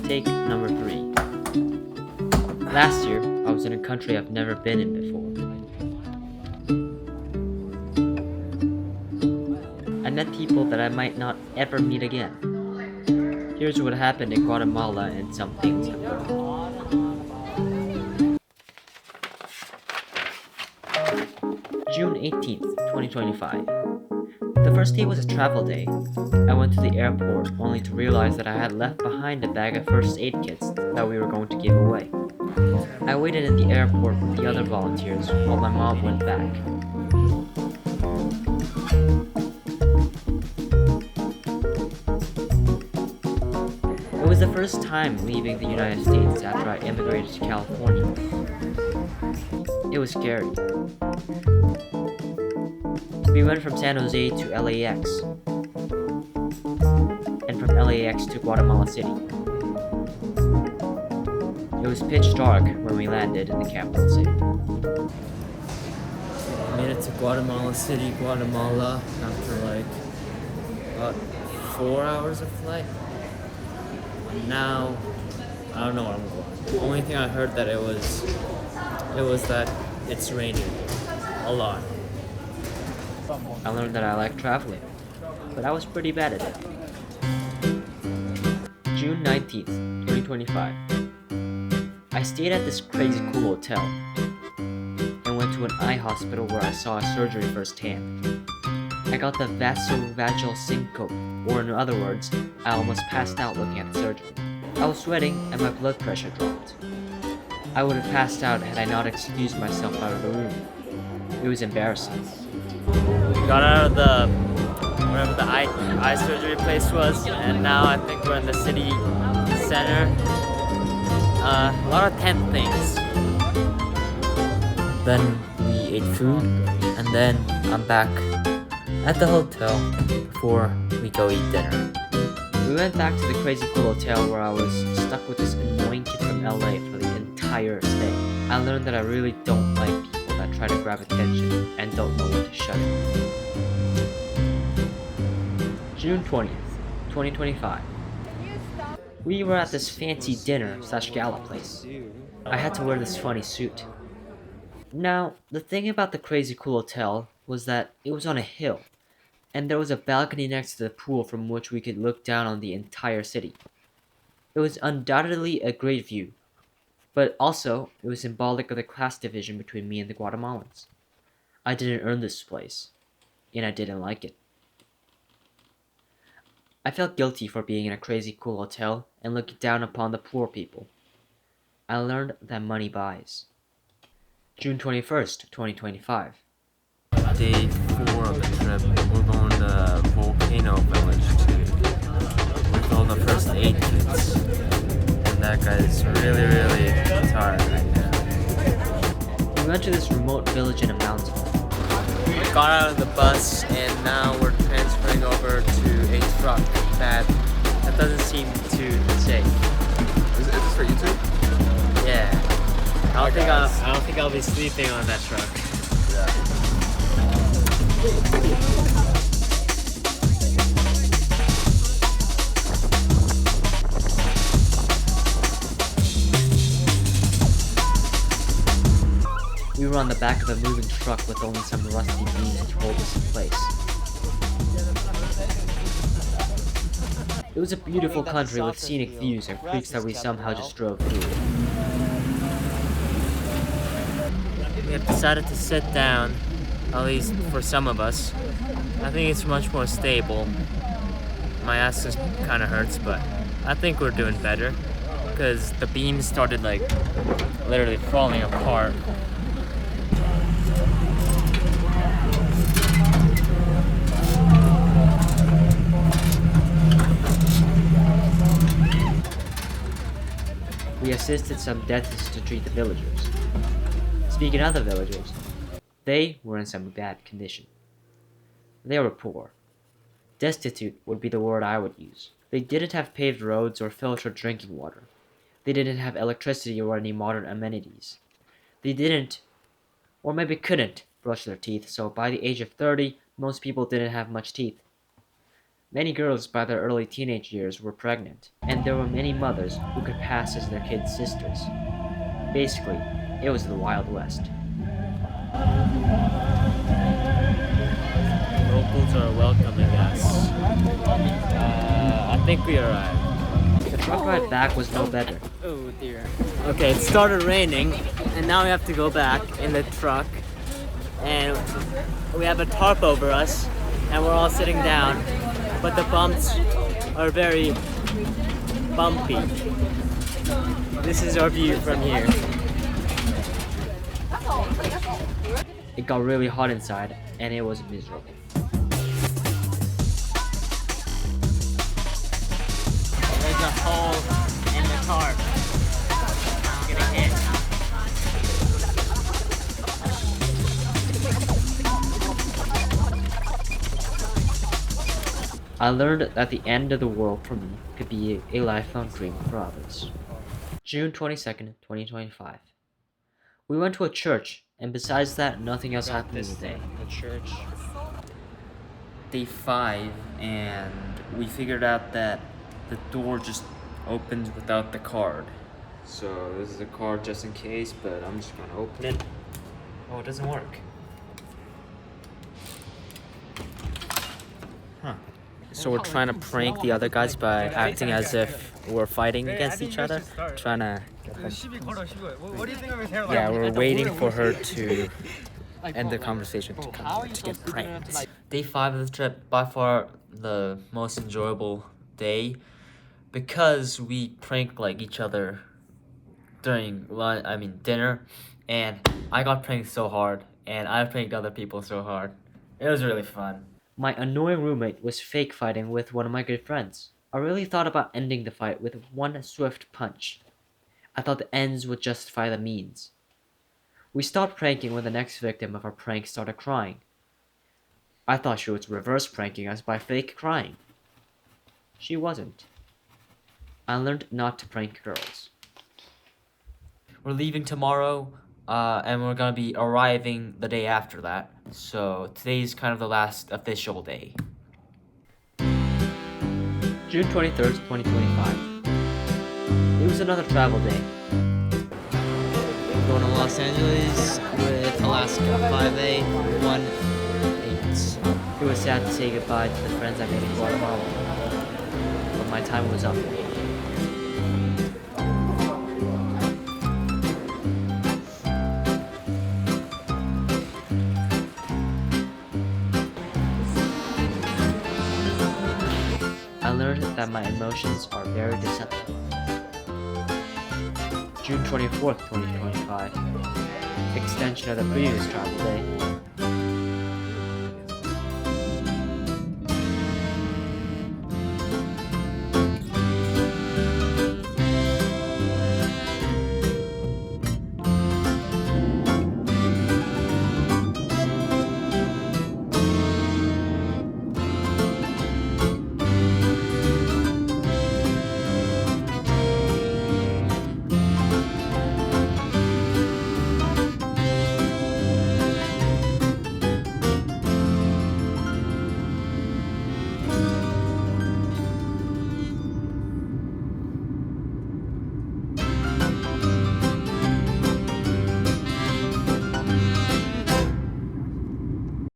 Take number 3. Last year, I was in a country I've never been in before. I met people that I might not ever meet again. Here's what happened in Guatemala and some things I've learned. June 18th, 2025. The first day was a travel day. I went to the airport only to realize that I had left behind a bag of first aid kits that we were going to give away. I waited in the airport with the other volunteers while my mom went back. It was the first time leaving the United States after I immigrated to California. It was scary. We went from San Jose to LAX, and from LAX to Guatemala City. It was pitch dark when we landed in the capital city. I made it to Guatemala City, Guatemala, after about 4 hours of flight. And now, I don't know where I'm going. The only thing I heard that it was that it's raining a lot. I learned that I like traveling, but I was pretty bad at it. June 19th, 2025. I stayed at this crazy cool hotel and went to an eye hospital where I saw a surgery firsthand. I got the vasovagal syncope, or in other words, I almost passed out looking at the surgery. I was sweating and my blood pressure dropped. I would have passed out had I not excused myself out of the room. It was embarrassing. We got out of wherever the eye surgery place was, and now I think we're in the city center. A lot of tent things. Then we ate food, and then I'm back at the hotel before we go eat dinner. We went back to the crazy cool hotel where I was stuck with this annoying kid from LA for the entire stay. I learned that I really don't like people that try to grab attention and don't know when to shut it. June 20th, 2025. We were at this fancy dinner/gala place. I had to wear this funny suit. Now, the thing about the crazy cool hotel was that it was on a hill, and there was a balcony next to the pool from which we could look down on the entire city. It was undoubtedly a great view, but also it was symbolic of the class division between me and the Guatemalans. I didn't earn this place, and I didn't like it. I felt guilty for being in a crazy cool hotel and looking down upon the poor people. I learned that money buys. June 21st, 2025. Day 4 of the trip, we're going to Volcano Village with all the first aid kits. And that guy's really tired right now. We went to this remote village in a mountain. We got out of the bus and now we're transferring over to a truck that doesn't seem too safe. Is this for YouTube? Yeah. I don't think I'll be sleeping on that truck. We were on the back of a moving truck with only some rusty beams to hold us in place. It was a beautiful country with scenic views and creeks that we somehow just drove through. We have decided to sit down, at least for some of us. I think it's much more stable. My ass just kind of hurts, but I think we're doing better because the beams started literally falling apart. We assisted some dentists to treat the villagers. Speaking of the villagers, they were in some bad condition. They were poor. Destitute would be the word I would use. They didn't have paved roads or filtered drinking water. They didn't have electricity or any modern amenities. They didn't, or maybe couldn't, brush their teeth, so by the age of 30, most people didn't have much teeth. Many girls by their early teenage years were pregnant, and there were many mothers who could pass as their kids' sisters. Basically, it was the Wild West. Locals are welcoming us. I think we arrived. The truck ride back was no better. Oh dear. Okay, it started raining, and now we have to go back in the truck. And we have a tarp over us, and we're all sitting down. But the bumps are very bumpy. This is our view from here. It got really hot inside, and it was miserable. There's a hole in the tarp. I'm gonna hit. I learned that the end of the world for me could be a lifelong dream for others. June 22nd, 2025. We went to a church, and besides that, nothing else happened in the day. The church. Day 5, and we figured out that the door just opens without the card. So this is a card just in case, but I'm just gonna open it. Oh, it doesn't work. Huh. So we're trying to prank the other guys by acting as if we're fighting against each other. Trying to get them. Yeah, we're waiting for her to end the conversation to get pranked. Day 5 of the trip, by far the most enjoyable day, because we pranked like each other during dinner, and I got pranked so hard, and I pranked other people so hard. It was really fun. My annoying roommate was fake fighting with one of my good friends. I really thought about ending the fight with one swift punch. I thought the ends would justify the means. We stopped pranking when the next victim of our prank started crying. I thought she was reverse pranking us by fake crying. She wasn't. I learned not to prank girls. We're leaving tomorrow, and we're gonna be arriving the day after that. So today's kind of the last official day. June 23rd, 2025. It was another travel day. Going to Los Angeles with Alaska 5A18. It was sad to say goodbye to the friends I made in Guatemala, but my time was up. I learned that my emotions are very deceptive. June 24th, 2025. Extension of the previous travel day.